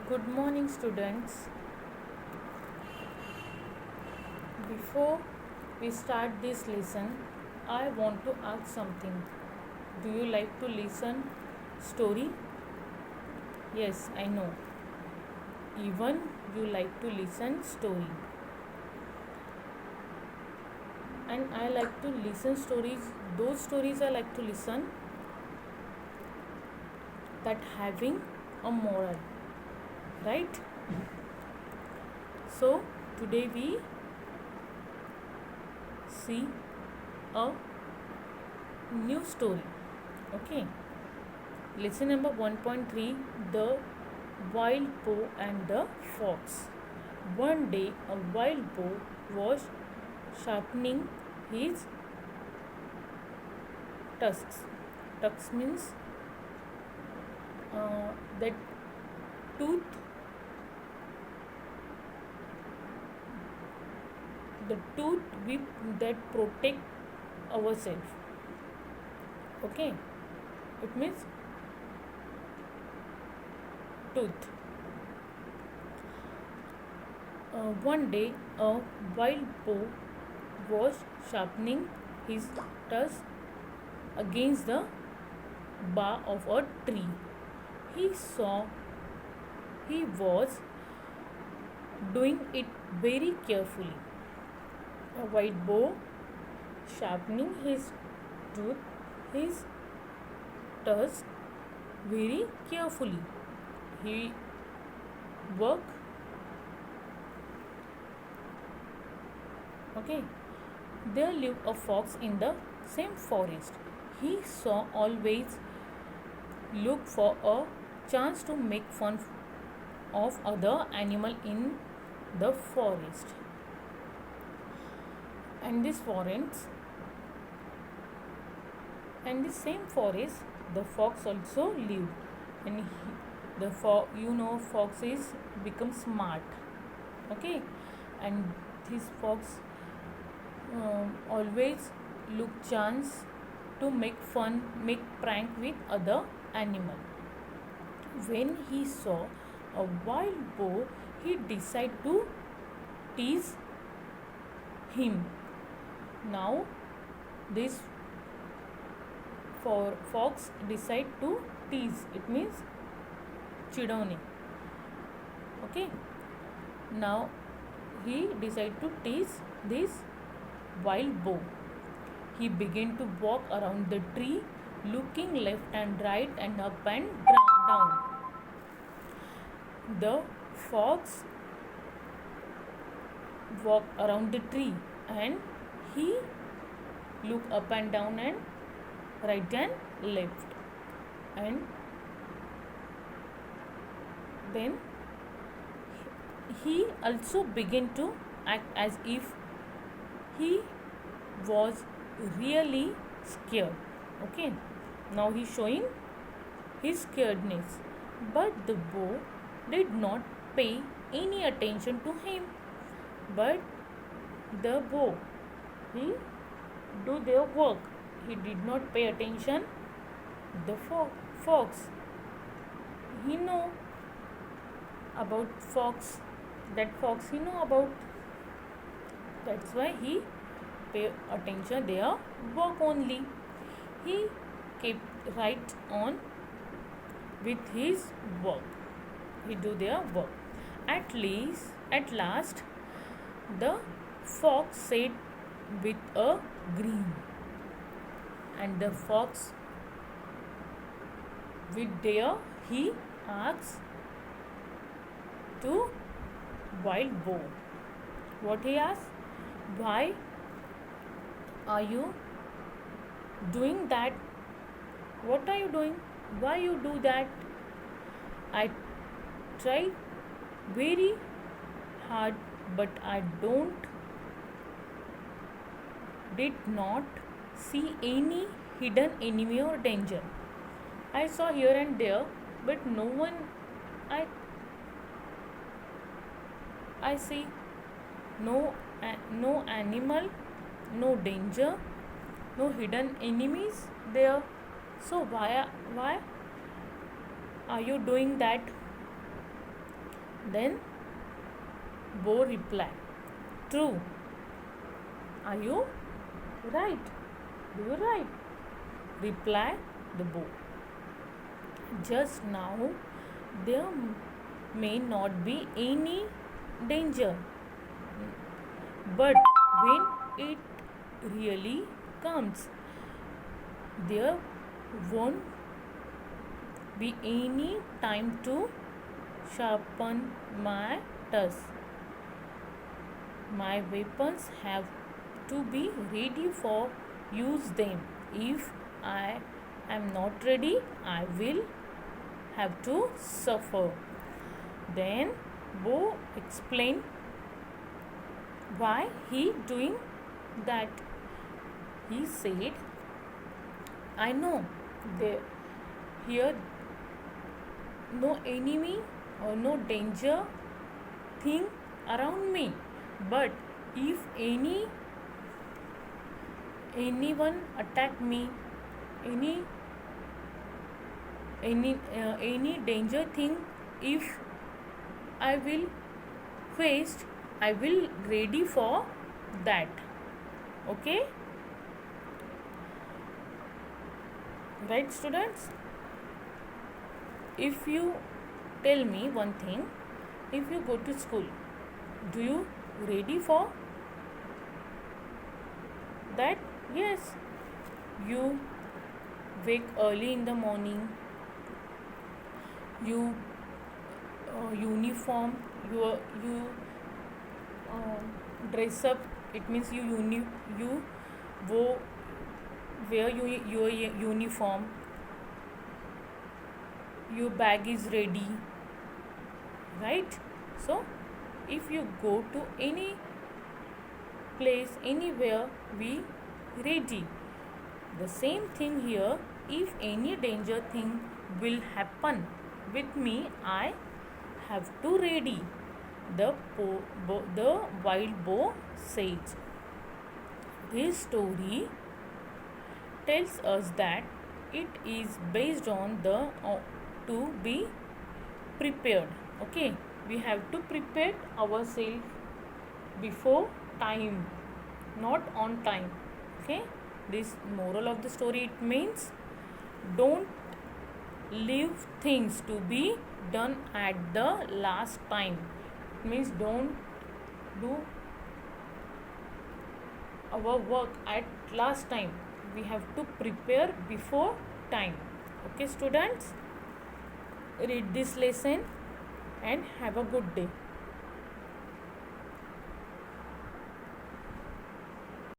Good morning, students. Before we start this lesson, I want to ask something. Do you like to listen story? Yes, I know. Even you like to listen story. And I like to listen stories. Those stories I like to listen that having a moral, right? So today we see a new story. Okay. Lesson number 1.3, The Wild Boar and the Fox. One day a wild boar was sharpening his tusks. Tusks means that tooth, the tooth we that protect ourselves. Okay, it means tooth. One day a wild boar was sharpening his tusk against the bar of a tree. He saw he was doing it very carefully. A white boar sharpening his tooth, his tusk very carefully. He worked. Okay. There lived a fox in the same forest. He saw always look for a chance to make fun of other animal in the forest. And this forest and the same forest the fox also lived. And fox is become smart. Okay. And this fox always look chance to make prank with other animal. When he saw a wild boar, he decided to tease him. Now this fox decide to tease. It means chidone. Okay. Now he decided to tease this wild boar. He began to walk around the tree, looking left and right and up and down. The fox walked around the tree and he looked up and down and right and left. And then he also began to act as if he was really scared. Okay. Now he's showing his scaredness. But the boar did not pay any attention to him. But the boar, he do their work. He did not pay attention. The fox, he know about fox. That fox he know about. That's why he pay attention their work only. He kept right on with his work. He do their work. At last, the fox said with a grin, and the fox with there he asks to wild boar. What he asks? Why are you doing that? What are you doing? Why you do that? I tried very hard, but I did not see any hidden enemy or danger. I saw here and there, but no one I see no animal, no danger, no hidden enemies there. So why are you doing that? Then Bo replied, true. Are you right? Do you right? Replied the Bo. Just now there may not be any danger, but when it really comes, there won't be any time to sharpen my tusk. My weapons have to be ready for use them. If I am not ready, I will have to suffer. Then Bo explained why he doing that. He said, I know there here no enemy or no danger thing around me, but if anyone attack me, any any danger thing, if I will face, I will ready for that. Okay, right, students? If you tell me one thing, if you go to school, do you ready for that? Yes, you wake early in the morning, you uniform, you dress up. It means you wo, wear your uniform, your bag is ready, right? So if you go to any place, anywhere, we ready. The same thing here. If any danger thing will happen with me, I have to ready. The wild boar says. This story tells us that it is based on the to be prepared. Okay, we have to prepare ourselves before time, not on time. Okay, this moral of the story, it means don't leave things to be done at the last time. It means don't do our work at last time. We have to prepare before time. Okay, students, read this lesson and have a good day.